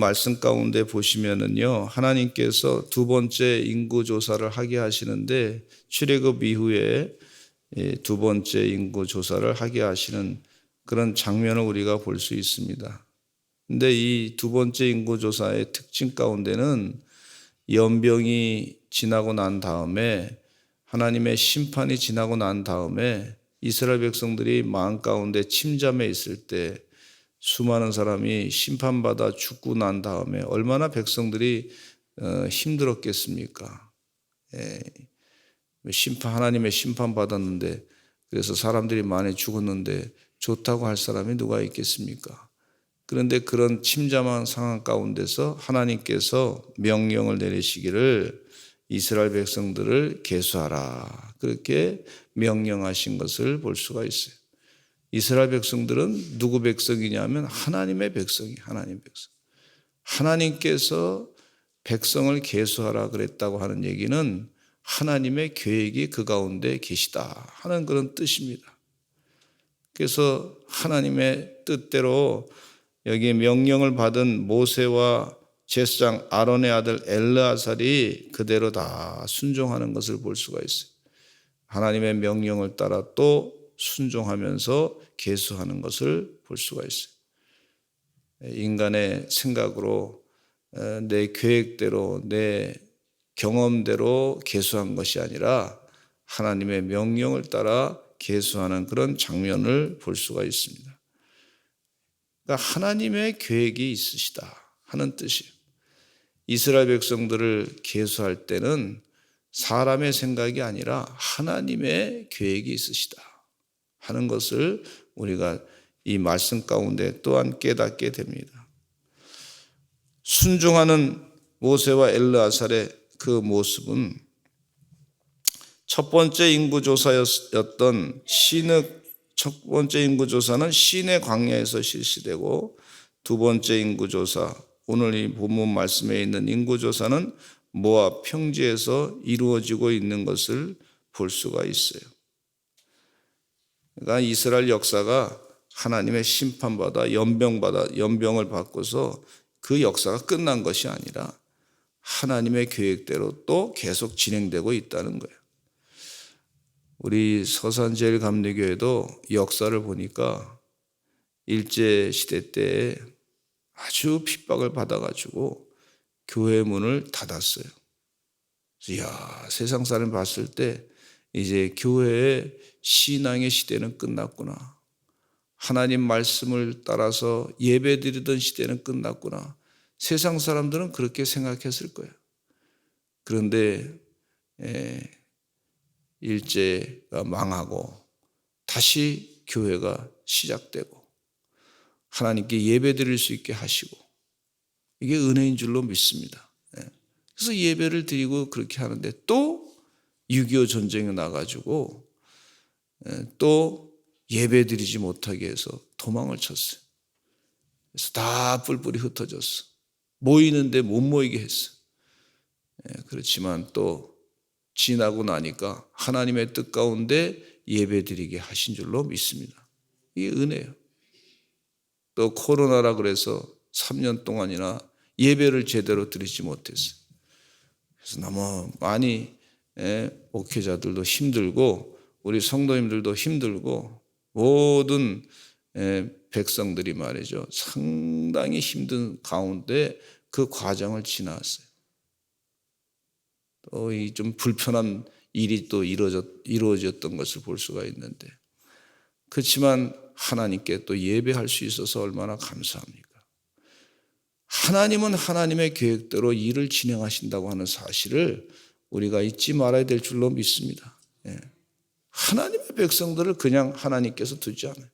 말씀 가운데 보시면은요, 하나님께서 두 번째 인구 조사를 하게 하시는데 출애굽 이후에 두 번째 인구 조사를 하게 하시는 그런 장면을 우리가 볼 수 있습니다. 근데 이 두 번째 인구 조사의 특징 가운데는 연병이 지나고 난 다음에 하나님의 심판이 지나고 난 다음에 이스라엘 백성들이 마음 가운데 침잠에 있을 때 수많은 사람이 심판받아 죽고 난 다음에 얼마나 백성들이 힘들었겠습니까? 하나님의 심판받았는데 그래서 사람들이 많이 죽었는데 좋다고 할 사람이 누가 있겠습니까? 그런데 그런 침잠한 상황 가운데서 하나님께서 명령을 내리시기를 이스라엘 백성들을 계수하라, 그렇게 명령하신 것을 볼 수가 있어요. 이스라엘 백성들은 누구 백성이냐면 하나님의 백성이 하나님 백성. 하나님께서 백성을 계수하라 그랬다고 하는 얘기는 하나님의 계획이 그 가운데 계시다 하는 그런 뜻입니다. 그래서 하나님의 뜻대로 여기에 명령을 받은 모세와 제사장 아론의 아들 엘르아살이 그대로 다 순종하는 것을 볼 수가 있어요. 하나님의 명령을 따라 또 순종하면서 계수하는 것을 볼 수가 있어요. 인간의 생각으로 내 계획대로 내 경험대로 계수한 것이 아니라 하나님의 명령을 따라 계수하는 그런 장면을 볼 수가 있습니다. 그러니까 하나님의 계획이 있으시다 하는 뜻이에요. 이스라엘 백성들을 계수할 때는 사람의 생각이 아니라 하나님의 계획이 있으시다 하는 것을 우리가 이 말씀 가운데 또한 깨닫게 됩니다. 순종하는 모세와 엘르아살의 그 모습은 첫 번째 인구조사였던 첫 번째 인구조사는 시내 광야에서 실시되고 두 번째 인구조사, 오늘 이 본문 말씀에 있는 인구조사는 모압 평지에서 이루어지고 있는 것을 볼 수가 있어요. 그러니까 이스라엘 역사가 하나님의 심판받아 연병을 받고서 그 역사가 끝난 것이 아니라 하나님의 계획대로 또 계속 진행되고 있다는 거예요. 우리 서산제일감리교회도 역사를 보니까 일제시대 때 아주 핍박을 받아가지고 교회 문을 닫았어요. 이야, 세상 사람 봤을 때 이제 교회의 신앙의 시대는 끝났구나. 하나님 말씀을 따라서 예배드리던 시대는 끝났구나. 세상 사람들은 그렇게 생각했을 거예요. 그런데 일제가 망하고 다시 교회가 시작되고 하나님께 예배드릴 수 있게 하시고 이게 은혜인 줄로 믿습니다. 그래서 예배를 드리고 그렇게 하는데 또 6.25 전쟁이 나가지고 또 예배드리지 못하게 해서 도망을 쳤어요. 그래서 다 뿔뿔이 흩어졌어. 모이는데 못 모이게 했어. 그렇지만 또 지나고 나니까 하나님의 뜻 가운데 예배드리게 하신 줄로 믿습니다. 이게 은혜예요. 또 코로나라 그래서 3년 동안이나 예배를 제대로 드리지 못했어요. 그래서 너무 많이 목회자들도 힘들고 우리 성도님들도 힘들고 모든 백성들이 말이죠, 상당히 힘든 가운데 그 과정을 지나왔어요. 또 이 좀 불편한 일이 또 이루어졌던 것을 볼 수가 있는데, 그렇지만 하나님께 또 예배할 수 있어서 얼마나 감사합니까? 하나님은 하나님의 계획대로 일을 진행하신다고 하는 사실을 우리가 잊지 말아야 될 줄로 믿습니다. 하나님의 백성들을 그냥 하나님께서 두지 않아요.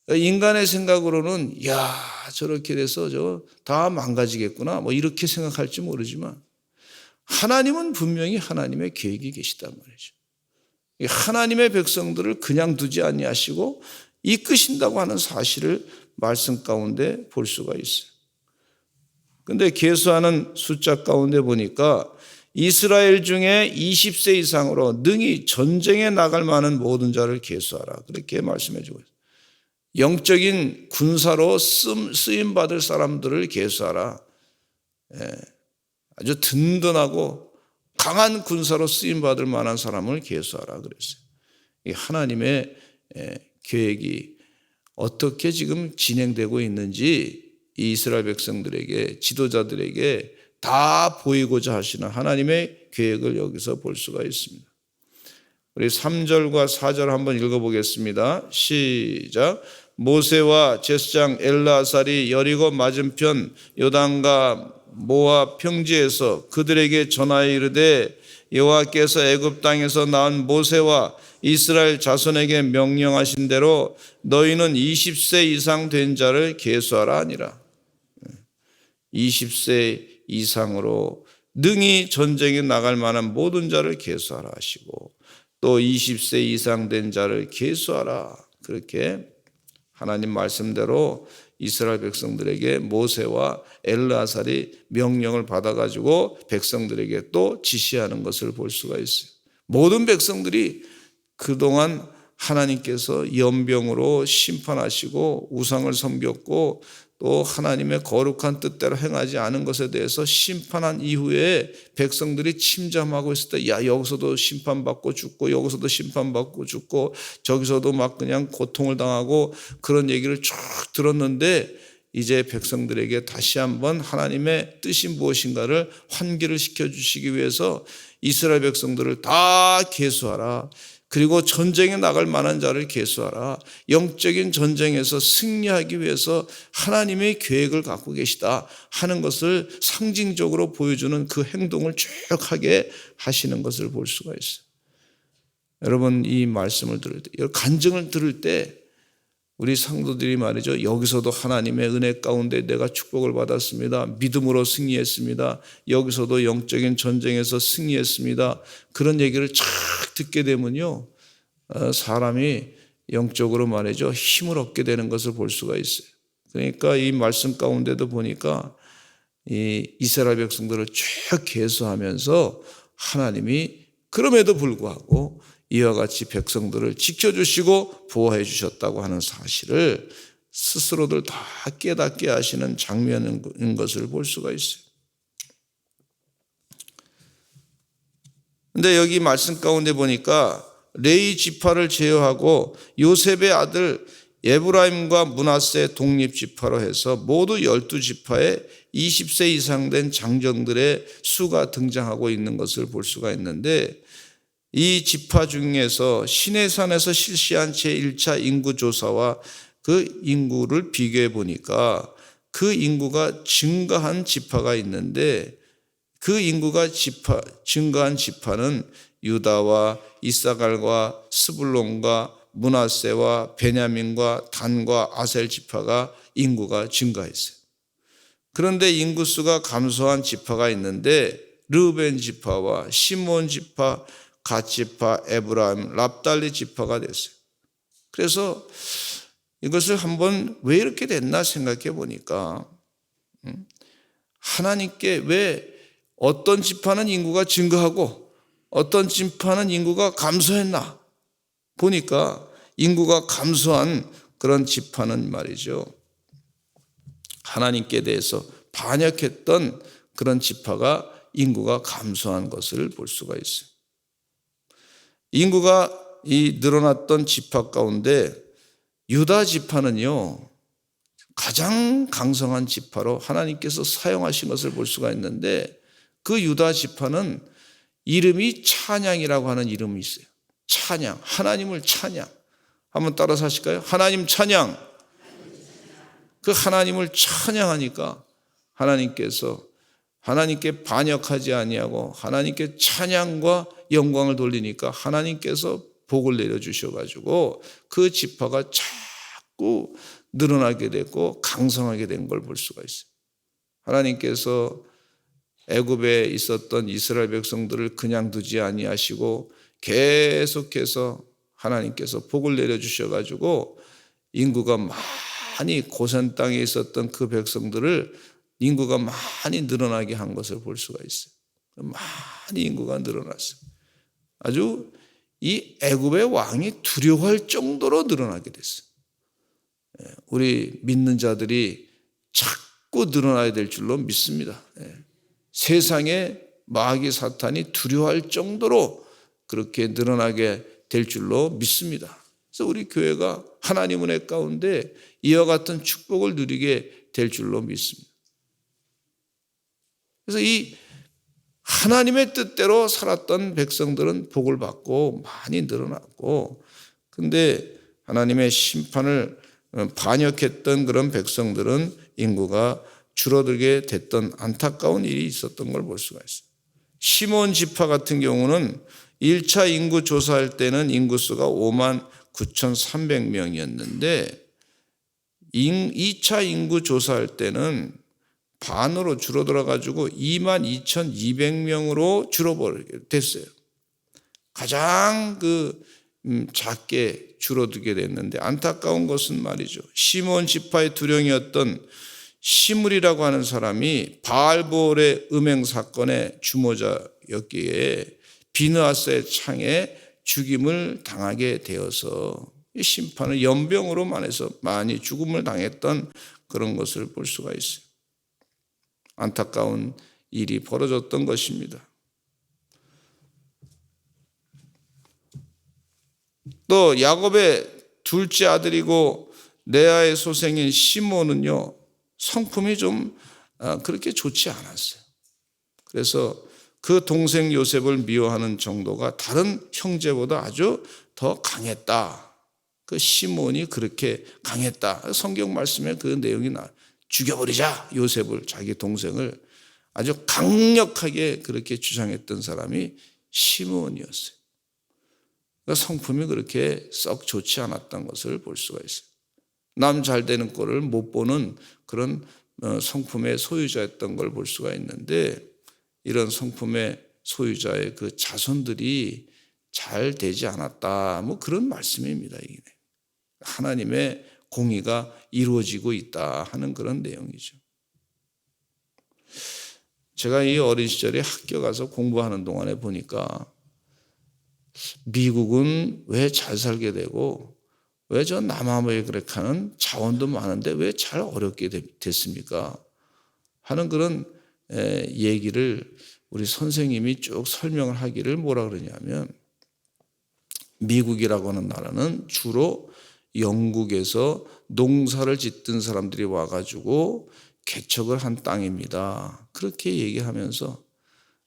인간의 생각으로는 야, 저렇게 돼서 저 다 망가지겠구나 뭐 이렇게 생각할지 모르지만 하나님은 분명히 하나님의 계획이 계시단 말이죠. 하나님의 백성들을 그냥 두지 아니하시고 이끄신다고 하는 사실을 말씀 가운데 볼 수가 있어요. 그런데 계수하는 숫자 가운데 보니까 이스라엘 중에 20세 이상으로 능히 전쟁에 나갈 만한 모든 자를 계수하라, 그렇게 말씀해 주고 있어요. 영적인 군사로 쓰임받을 사람들을 계수하라. 아주 든든하고 강한 군사로 쓰임받을 만한 사람을 계수하라 그랬어요. 이 하나님의 계획이 어떻게 지금 진행되고 있는지 이 이스라엘 백성들에게, 지도자들에게 다 보이고자 하시는 하나님의 계획을 여기서 볼 수가 있습니다. 우리 3절과 4절 한번 읽어보겠습니다. 시작. 모세와 제사장 엘르아살이 여리고 맞은편 요단과 모압 평지에서 그들에게 전하여 이르되 여호와께서 애굽 땅에서 낳은 모세와 이스라엘 자손에게 명령하신 대로 너희는 20세 이상 된 자를 계수하라 하니라. 20세 이상으로 능히 전쟁에 나갈 만한 모든 자를 계수하라 하시고 또 20세 이상 된 자를 계수하라. 그렇게 하나님 말씀대로 이스라엘 백성들에게 모세와 엘르아살이 명령을 받아가지고 백성들에게 또 지시하는 것을 볼 수가 있어요. 모든 백성들이 그동안 하나님께서 연병으로 심판하시고 우상을 섬겼고 또 하나님의 거룩한 뜻대로 행하지 않은 것에 대해서 심판한 이후에 백성들이 침잠하고 있을 때, 야, 여기서도 심판받고 죽고 여기서도 심판받고 죽고 저기서도 막 그냥 고통을 당하고 그런 얘기를 쭉 들었는데 이제 백성들에게 다시 한번 하나님의 뜻이 무엇인가를 환기를 시켜주시기 위해서 이스라엘 백성들을 다 계수하라. 그리고 전쟁에 나갈 만한 자를 계수하라. 영적인 전쟁에서 승리하기 위해서 하나님의 계획을 갖고 계시다 하는 것을 상징적으로 보여주는 그 행동을 쭉 하게 하시는 것을 볼 수가 있어요. 여러분, 이 말씀을 들을 때, 간증을 들을 때 우리 상도들이 말이죠, 여기서도 하나님의 은혜 가운데 내가 축복을 받았습니다. 믿음으로 승리했습니다. 여기서도 영적인 전쟁에서 승리했습니다. 그런 얘기를 쫙 듣게 되면요, 사람이 영적으로 말이죠, 힘을 얻게 되는 것을 볼 수가 있어요. 그러니까 이 말씀 가운데도 보니까 이 이스라엘 백성들을 쭉 계수하면서 하나님이 그럼에도 불구하고 이와 같이 백성들을 지켜주시고 보호해 주셨다고 하는 사실을 스스로들 다 깨닫게 하시는 장면인 것을 볼 수가 있어요. 근데 여기 말씀 가운데 보니까 레위 지파를 제어하고 요셉의 아들 에브라임과 므낫세 독립 지파로 해서 모두 12지파에 20세 이상 된 장정들의 수가 등장하고 있는 것을 볼 수가 있는데, 이 지파 중에서 시내산에서 실시한 제1차 인구조사와 그 인구를 비교해 보니까 그 인구가 증가한 지파가 있는데, 그 인구가 증가한 지파는 유다와 이사갈과 스불론과 므낫세와 베냐민과 단과 아셀 지파가 인구가 증가했어요. 그런데 인구수가 감소한 지파가 있는데 르우벤 지파와 시몬 지파, 갓 지파, 에브라임, 납달리 지파가 됐어요. 그래서 이것을 한번 왜 이렇게 됐나 생각해 보니까 하나님께 왜 어떤 지파는 인구가 증가하고 어떤 지파는 인구가 감소했나 보니까 인구가 감소한 그런 지파는 말이죠, 하나님께 대해서 반역했던 그런 지파가 인구가 감소한 것을 볼 수가 있어요. 인구가 늘어났던 지파 가운데 유다 지파는요, 가장 강성한 지파로 하나님께서 사용하신 것을 볼 수가 있는데, 그 유다 지파는 이름이 찬양이라고 하는 이름이 있어요. 찬양, 하나님을 찬양. 한번 따라서 하실까요? 하나님 찬양. 그 하나님을 찬양하니까 하나님께서 하나님께 반역하지 아니하고 하나님께 찬양과 영광을 돌리니까 하나님께서 복을 내려주셔가지고 그 지파가 자꾸 늘어나게 됐고 강성하게 된 걸 볼 수가 있어요. 하나님께서 애굽에 있었던 이스라엘 백성들을 그냥 두지 아니하시고 계속해서 하나님께서 복을 내려주셔가지고 인구가 많이 고센 땅에 있었던 그 백성들을 인구가 많이 늘어나게 한 것을 볼 수가 있어요. 많이 인구가 늘어났어요. 아주 이 애굽의 왕이 두려워할 정도로 늘어나게 됐어요. 우리 믿는 자들이 자꾸 늘어나야 될 줄로 믿습니다. 세상에 마귀 사탄이 두려워할 정도로 그렇게 늘어나게 될 줄로 믿습니다. 그래서 우리 교회가 하나님 은혜 가운데 이와 같은 축복을 누리게 될 줄로 믿습니다. 그래서 이 하나님의 뜻대로 살았던 백성들은 복을 받고 많이 늘어났고, 근데 하나님의 심판을 반역했던 그런 백성들은 인구가 줄어들게 됐던 안타까운 일이 있었던 걸 볼 수가 있어요. 시몬 지파 같은 경우는 1차 인구 조사할 때는 인구수가 59,300명이었는데 2차 인구 조사할 때는 반으로 줄어들어 가지고 22,200명으로 줄어버리게 됐어요. 가장 작게 줄어들게 됐는데, 안타까운 것은 말이죠, 시몬 지파의 두령이었던 시물이라고 하는 사람이 바알볼의 음행 사건의 주모자였기에 비느하스의 창에 죽임을 당하게 되어서 이 심판은 연병으로만 해서 많이 죽음을 당했던 그런 것을 볼 수가 있어요. 안타까운 일이 벌어졌던 것입니다. 또 야곱의 둘째 아들이고 레아의 소생인 시몬은요, 성품이 좀 그렇게 좋지 않았어요. 그래서 그 동생 요셉을 미워하는 정도가 다른 형제보다 아주 더 강했다. 그 시몬이 그렇게 강했다. 성경 말씀에 그 내용이 나와요. 죽여버리자, 요셉을, 자기 동생을. 아주 강력하게 그렇게 주장했던 사람이 시몬이었어요. 그러니까 성품이 그렇게 썩 좋지 않았던 것을 볼 수가 있어요. 남 잘 되는 꼴을 못 보는 그런 성품의 소유자였던 걸 볼 수가 있는데, 이런 성품의 소유자의 그 자손들이 잘 되지 않았다, 뭐 그런 말씀입니다. 이게 하나님의 공의가 이루어지고 있다 하는 그런 내용이죠. 제가 이 어린 시절에 학교 가서 공부하는 동안에 보니까 미국은 왜 잘 살게 되고 왜 저 남아메리카는 자원도 많은데 왜 잘 어렵게 됐습니까? 하는 그런 얘기를 우리 선생님이 쭉 설명을 하기를 뭐라 그러냐면, 미국이라고 하는 나라는 주로 영국에서 농사를 짓던 사람들이 와가지고 개척을 한 땅입니다. 그렇게 얘기하면서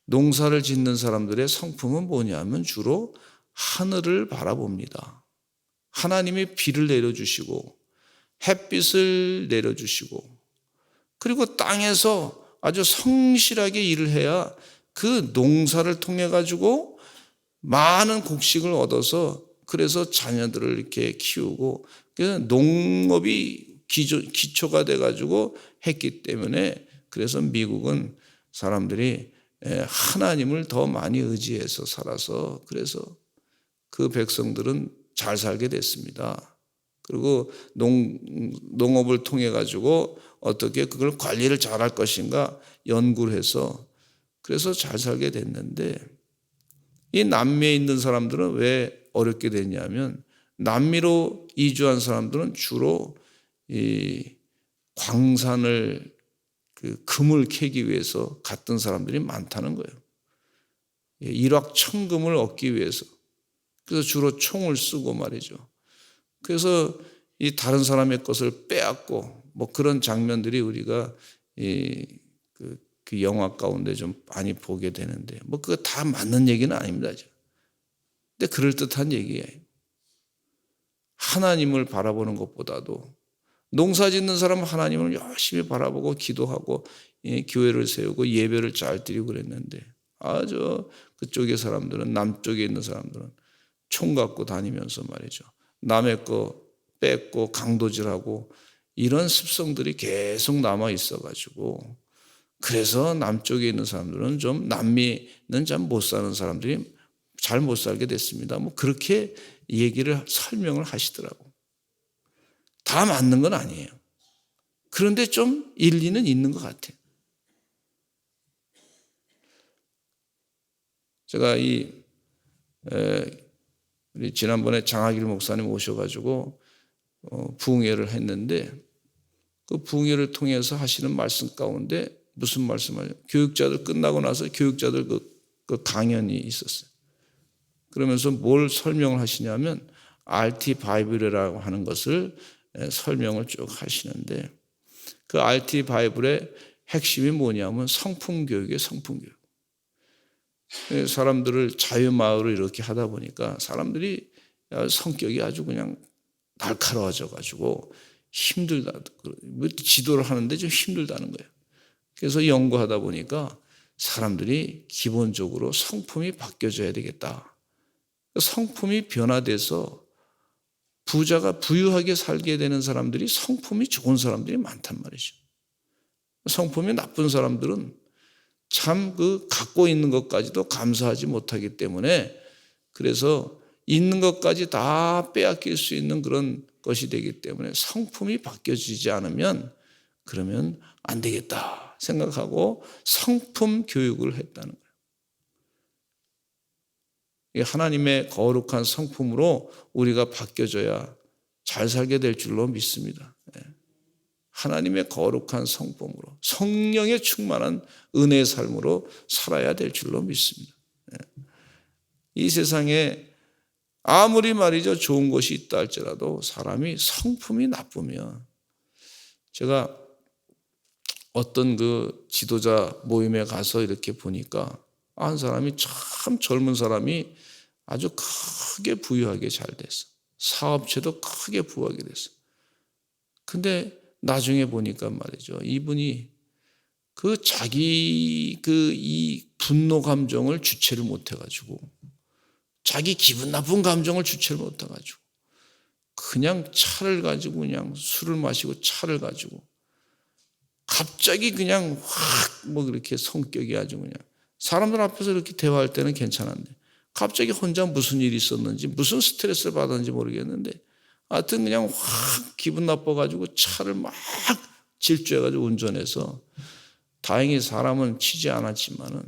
농사를 짓는 사람들의 성품은 뭐냐면 주로 하늘을 바라봅니다. 하나님이 비를 내려주시고 햇빛을 내려주시고, 그리고 땅에서 아주 성실하게 일을 해야 그 농사를 통해 가지고 많은 곡식을 얻어서 그래서 자녀들을 이렇게 키우고, 그래서 농업이 기초가 돼 가지고 했기 때문에, 그래서 미국은 사람들이 하나님을 더 많이 의지해서 살아서 그래서 그 백성들은 잘 살게 됐습니다. 그리고 농업을 통해 가지고 어떻게 그걸 관리를 잘할 것인가 연구를 해서 그래서 잘 살게 됐는데, 이 남미에 있는 사람들은 왜 어렵게 됐냐면, 남미로 이주한 사람들은 주로 이 광산을 금을 캐기 위해서 갔던 사람들이 많다는 거예요. 일확천금을 얻기 위해서. 그래서 주로 총을 쓰고 말이죠. 그래서 이 다른 사람의 것을 빼앗고 뭐 그런 장면들이 우리가 그 영화 가운데 좀 많이 보게 되는데, 뭐 그거 다 맞는 얘기는 아닙니다. 근데 그럴듯한 얘기예요. 하나님을 바라보는 것보다도, 농사 짓는 사람은 하나님을 열심히 바라보고 기도하고 교회를 세우고 예배를 잘 드리고 그랬는데, 아주 그쪽의 사람들은, 남쪽에 있는 사람들은 총 갖고 다니면서 말이죠, 남의 거 뺏고 강도질하고 이런 습성들이 계속 남아 있어가지고, 그래서 남쪽에 있는 사람들은 좀, 남미는 참 못 사는 사람들이 잘 못 살게 됐습니다. 뭐 그렇게 얘기를 설명을 하시더라고. 다 맞는 건 아니에요. 그런데 좀 일리는 있는 것 같아요. 제가 우리 지난번에 장학일 목사님 오셔가지고 부흥회를 했는데 그 부흥회를 통해서 하시는 말씀 가운데 무슨 말씀을 교육자들 끝나고 나서 교육자들 그 강연이 있었어요. 그러면서 뭘 설명을 하시냐면 RT 바이블이라고 하는 것을 설명을 쭉 하시는데 그 RT 바이블의 핵심이 뭐냐면 성품 교육이에요. 성품 교육. 사람들을 자유마을로 이렇게 하다 보니까 사람들이 성격이 아주 그냥 날카로워져 가지고 힘들다. 지도를 하는데 좀 힘들다는 거예요. 그래서 연구하다 보니까 사람들이 기본적으로 성품이 바뀌어져야 되겠다. 성품이 변화돼서 부자가 부유하게 살게 되는 사람들이 성품이 좋은 사람들이 많단 말이죠. 성품이 나쁜 사람들은 참 갖고 있는 것까지도 감사하지 못하기 때문에 그래서 있는 것까지 다 빼앗길 수 있는 그런 것이 되기 때문에 성품이 바뀌어지지 않으면 그러면 안 되겠다 생각하고 성품 교육을 했다는 거예요. 하나님의 거룩한 성품으로 우리가 바뀌어져야 잘 살게 될 줄로 믿습니다. 하나님의 거룩한 성품으로 성령에 충만한 은혜의 삶으로 살아야 될 줄로 믿습니다. 이 세상에 아무리 말이죠 좋은 것이 있다 할지라도 사람이 성품이 나쁘면 제가 어떤 그 지도자 모임에 가서 이렇게 보니까 한 사람이 참 젊은 사람이 아주 크게 부유하게 잘 됐어. 사업체도 크게 부유하게 됐어. 근데 나중에 보니까 말이죠. 이분이 자기 이 분노 감정을 주체를 못 해가지고 자기 기분 나쁜 감정을 주체를 못 해가지고 그냥 차를 가지고 그냥 술을 마시고 차를 가지고 갑자기 그냥 확 그렇게 성격이 아주 그냥 사람들 앞에서 이렇게 대화할 때는 괜찮은데 갑자기 혼자 무슨 일이 있었는지 무슨 스트레스를 받았는지 모르겠는데 하여튼 그냥 확 기분 나빠가지고 차를 막 질주해가지고 운전해서 다행히 사람은 치지 않았지만은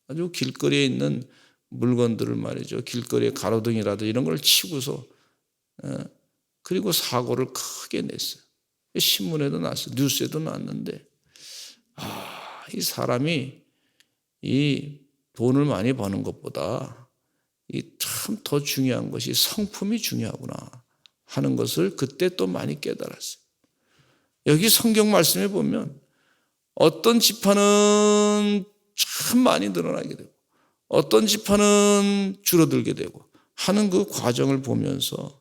아주 길거리에 있는 물건들을 말이죠. 길거리에 가로등이라도 이런 걸 치고서 그리고 사고를 크게 냈어요. 신문에도 났어요. 뉴스에도 났는데 이 사람이 이 돈을 많이 버는 것보다 이 참 더 중요한 것이 성품이 중요하구나 하는 것을 그때 또 많이 깨달았어요. 여기 성경 말씀에 보면 어떤 지파는 참 많이 늘어나게 되고 어떤 지파는 줄어들게 되고 하는 그 과정을 보면서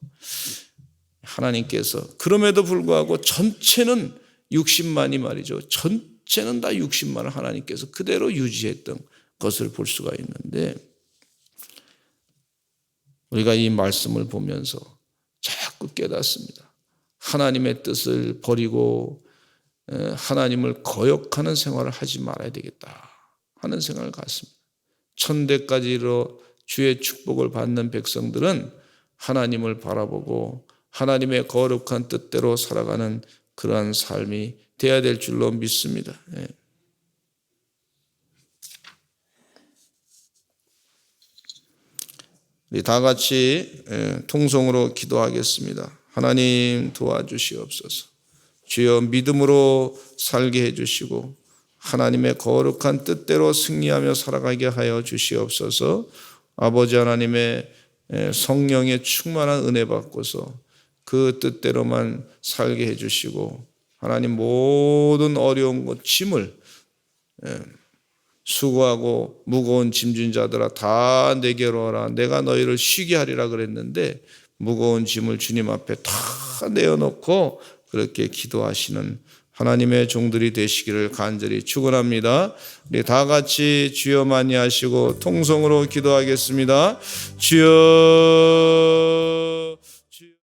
하나님께서 그럼에도 불구하고 전체는 60만이 말이죠. 전체는 다 60만을 하나님께서 그대로 유지했던 것을 볼 수가 있는데 우리가 이 말씀을 보면서 자꾸 깨닫습니다. 하나님의 뜻을 버리고 하나님을 거역하는 생활을 하지 말아야 되겠다 하는 생각을 갖습니다. 천대까지로 주의 축복을 받는 백성들은 하나님을 바라보고 하나님의 거룩한 뜻대로 살아가는 그러한 삶이 되어야 될 줄로 믿습니다. 우리 다 같이 통성으로 기도하겠습니다. 하나님 도와주시옵소서. 주여 믿음으로 살게 해주시고 하나님의 거룩한 뜻대로 승리하며 살아가게 하여 주시옵소서. 아버지 하나님의 성령의 충만한 은혜 받고서 그 뜻대로만 살게 해주시고 하나님 모든 어려운 것 짐을 수고하고 무거운 짐진 자들아 다 내게로 오라. 내가 너희를 쉬게 하리라 그랬는데 무거운 짐을 주님 앞에 다 내어놓고 그렇게 기도하시는 하나님의 종들이 되시기를 간절히 축원합니다. 우리 다 같이 주여 많이 하시고 통성으로 기도하겠습니다. 주여